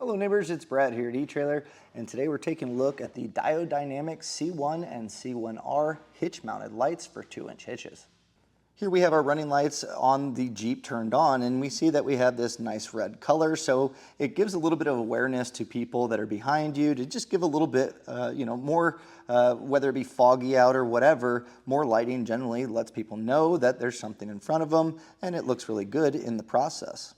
Hello neighbors, it's Brad here at Etrailer, and today we're taking a look at the Diode Dynamics C1 and C1R hitch-mounted lights for 2-inch hitches. Here we have our running lights on the Jeep turned on, and we see that we have this nice red color, so it gives a little bit of awareness to people that are behind you to just give a little bit, more, whether it be foggy out or whatever, more lighting generally lets people know that there's something in front of them, and it looks really good in the process.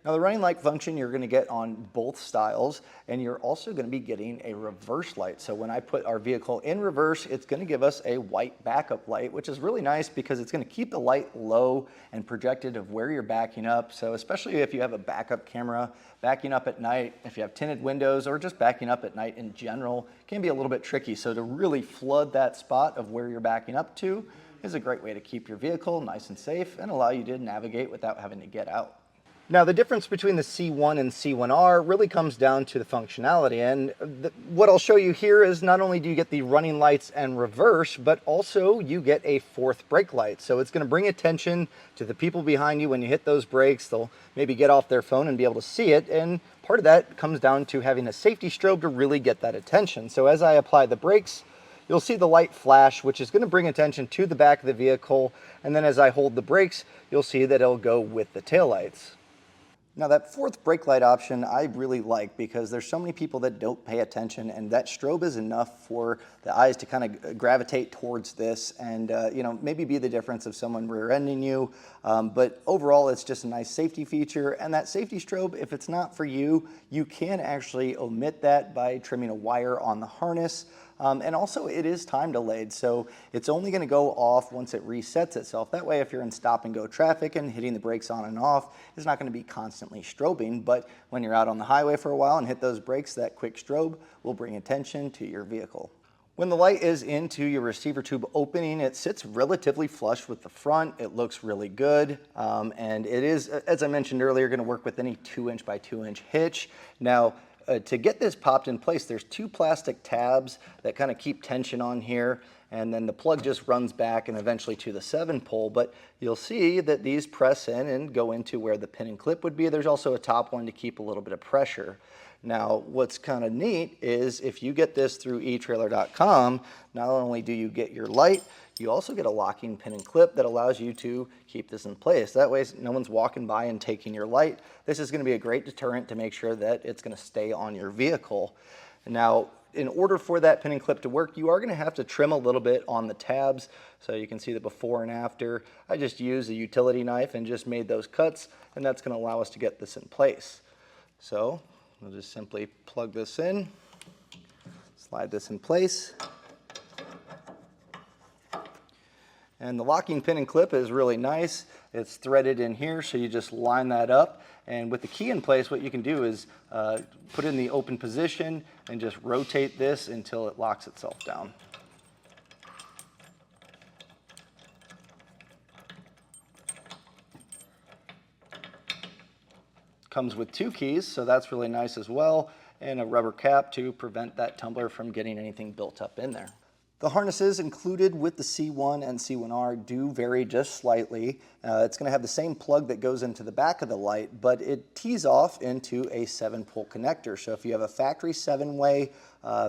Now the running light function you're going to get on both styles, and you're also going to be getting a reverse light. So when I put our vehicle in reverse, it's going to give us a white backup light, which is really nice because it's going to keep the light low and projected of where you're backing up. So especially if you have a backup camera, backing up at night, if you have tinted windows, or just backing up at night in general, it can be a little bit tricky. So to really flood that spot of where you're backing up to is a great way to keep your vehicle nice and safe and allow you to navigate without having to get out. Now the difference between the C1 and C1R really comes down to the functionality, and what I'll show you here is not only do you get the running lights and reverse, but also you get a fourth brake light. So it's going to bring attention to the people behind you when you hit those brakes. They'll maybe get off their phone and be able to see it, and part of that comes down to having a safety strobe to really get that attention. So as I apply the brakes, you'll see the light flash, which is going to bring attention to the back of the vehicle, and then as I hold the brakes, you'll see that it'll go with the taillights. Now that fourth brake light option I really like because there's so many people that don't pay attention, and that strobe is enough for the eyes to kind of gravitate towards this and maybe be the difference of someone rear-ending you. But overall it's just a nice safety feature, and that safety strobe, if it's not for you, you can actually omit that by trimming a wire on the harness. And also it is time delayed, so it's only going to go off once it resets itself. That way if you're in stop and go traffic and hitting the brakes on and off, it's not going to be constantly strobing, but when you're out on the highway for a while and hit those brakes, that quick strobe will bring attention to your vehicle. When the light is into your receiver tube opening, it sits relatively flush with the front. It looks really good, and it is, as I mentioned earlier, going to work with any 2-inch by 2-inch hitch. Now, to get this popped in place, there's 2 plastic tabs that kind of keep tension on here, and then the plug just runs back and eventually to the 7-pole, but you'll see that these press in and go into where the pin and clip would be. There's also a top one to keep a little bit of pressure. Now, what's kind of neat is if you get this through etrailer.com, not only do you get your light, you also get a locking pin and clip that allows you to keep this in place. That way no one's walking by and taking your light. This is going to be a great deterrent to make sure that it's going to stay on your vehicle. Now, in order for that pin and clip to work, you are going to have to trim a little bit on the tabs. So you can see the before and after. I just used a utility knife and just made those cuts, and that's going to allow us to get this in place. So we'll just simply plug this in, slide this in place. And the locking pin and clip is really nice. It's threaded in here, so you just line that up. And with the key in place, what you can do is put it in the open position and just rotate this until it locks itself down. Comes with 2 keys, so that's really nice as well, and a rubber cap to prevent that tumbler from getting anything built up in there. The harnesses included with the C1 and C1R do vary just slightly. It's going to have the same plug that goes into the back of the light, but it tees off into a 7-pole connector. So if you have a factory 7-way,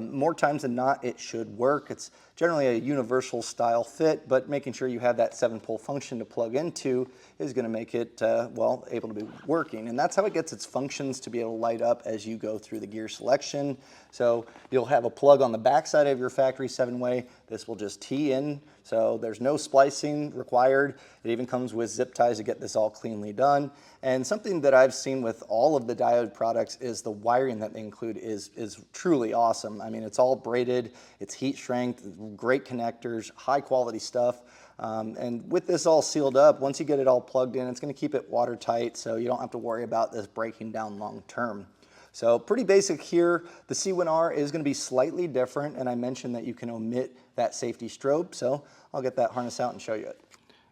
more times than not it should work. It's generally a universal style fit, but making sure you have that 7-pole function to plug into is going to make it, able to be working. And that's how it gets its functions to be able to light up as you go through the gear selection. So you'll have a plug on the back side of your factory 7-way. This will just tee in, so there's no splicing required. It even comes with zip ties to get this all cleanly done. And something that I've seen with all of the Diode products is the wiring that they include is truly awesome. I mean, it's all braided, it's heat strength, great connectors, high quality stuff. And with this all sealed up, once you get it all plugged in, it's going to keep it watertight, so you don't have to worry about this breaking down long term. So pretty basic here. The C1R is going to be slightly different, and I mentioned that you can omit that safety strobe, so I'll get that harness out and show you it.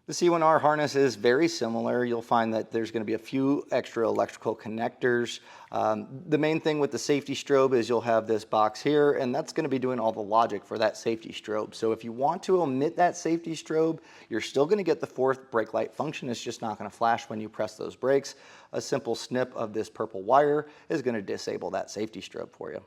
The C1R harness is very similar. You'll find that there's going to be a few extra electrical connectors. The main thing with the safety strobe is you'll have this box here, and that's going to be doing all the logic for that safety strobe. So if you want to omit that safety strobe, you're still going to get the fourth brake light function. It's just not going to flash when you press those brakes. A simple snip of this purple wire is going to disable that safety strobe for you.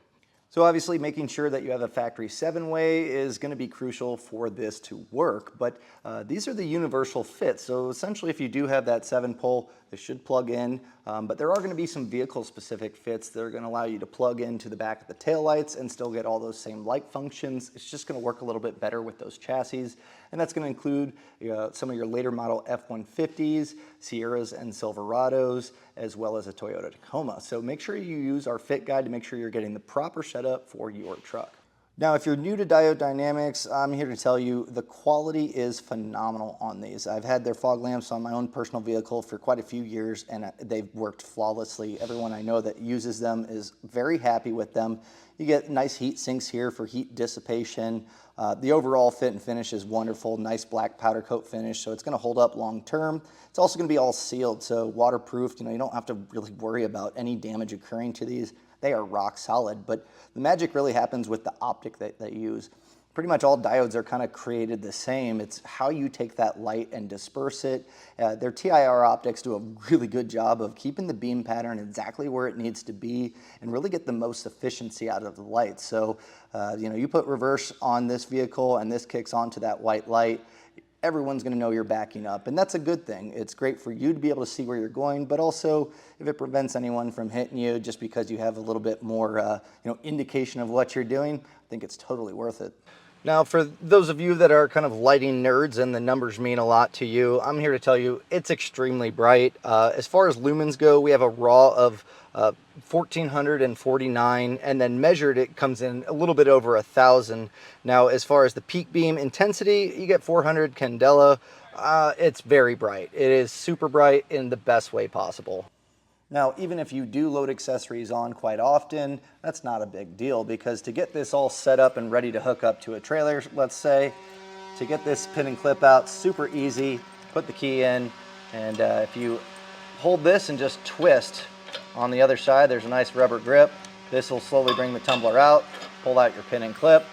So obviously making sure that you have a factory 7-way is going to be crucial for this to work, but these are the universal fits. So essentially if you do have that 7-pole, this should plug in, but there are going to be some vehicle specific fits that are going to allow you to plug into the back of the taillights and still get all those same light functions. It's just going to work a little bit better with those chassis, and that's going to include some of your later model F-150s, Sierras and Silverados, as well as a Toyota Tacoma. So make sure you use our fit guide to make sure you're getting the proper setup for your truck. Now, if you're new to Diode Dynamics, I'm here to tell you the quality is phenomenal on these. I've had their fog lamps on my own personal vehicle for quite a few years, and they've worked flawlessly. Everyone I know that uses them is very happy with them. You get nice heat sinks here for heat dissipation. The overall fit and finish is wonderful. Nice black powder coat finish, so it's going to hold up long term. It's also going to be all sealed, so waterproof. You don't have to really worry about any damage occurring to these. They are rock solid, but the magic really happens with the optic that they use. Pretty much all diodes are kind of created the same. It's how you take that light and disperse it. Their TIR optics do a really good job of keeping the beam pattern exactly where it needs to be and really get the most efficiency out of the light. So, you put reverse on this vehicle and this kicks onto that white light, everyone's going to know you're backing up, and that's a good thing. It's great for you to be able to see where you're going, but also if it prevents anyone from hitting you just because you have a little bit more indication of what you're doing, I think it's totally worth it. Now, for those of you that are kind of lighting nerds and the numbers mean a lot to you, I'm here to tell you it's extremely bright. As far as lumens go, we have a raw of 1449, and then measured it comes in a little bit over 1,000. Now, as far as the peak beam intensity, you get 400 candela. It's very bright. It is super bright in the best way possible. Now, even if you do load accessories on quite often, that's not a big deal, because to get this all set up and ready to hook up to a trailer, let's say, to get this pin and clip out, super easy. Put the key in, and if you hold this and just twist on the other side, there's a nice rubber grip. This will slowly bring the tumbler out, pull out your pin and clip,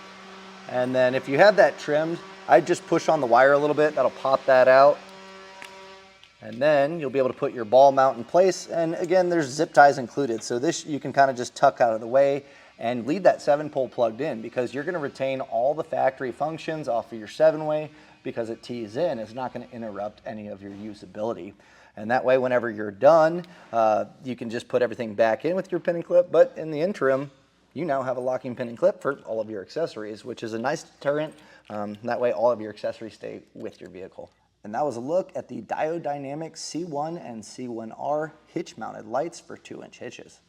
and then if you have that trimmed, I'd just push on the wire a little bit, that'll pop that out. And then you'll be able to put your ball mount in place. And again, there's zip ties included. So this you can kind of just tuck out of the way and leave that 7-pole plugged in, because you're going to retain all the factory functions off of your 7-way, because it tees in. It's not going to interrupt any of your usability. And that way, whenever you're done, you can just put everything back in with your pin and clip. But in the interim, you now have a locking pin and clip for all of your accessories, which is a nice deterrent. That way, all of your accessories stay with your vehicle. And that was a look at the Diode Dynamics C1 and C1R hitch-mounted lights for 2-inch hitches.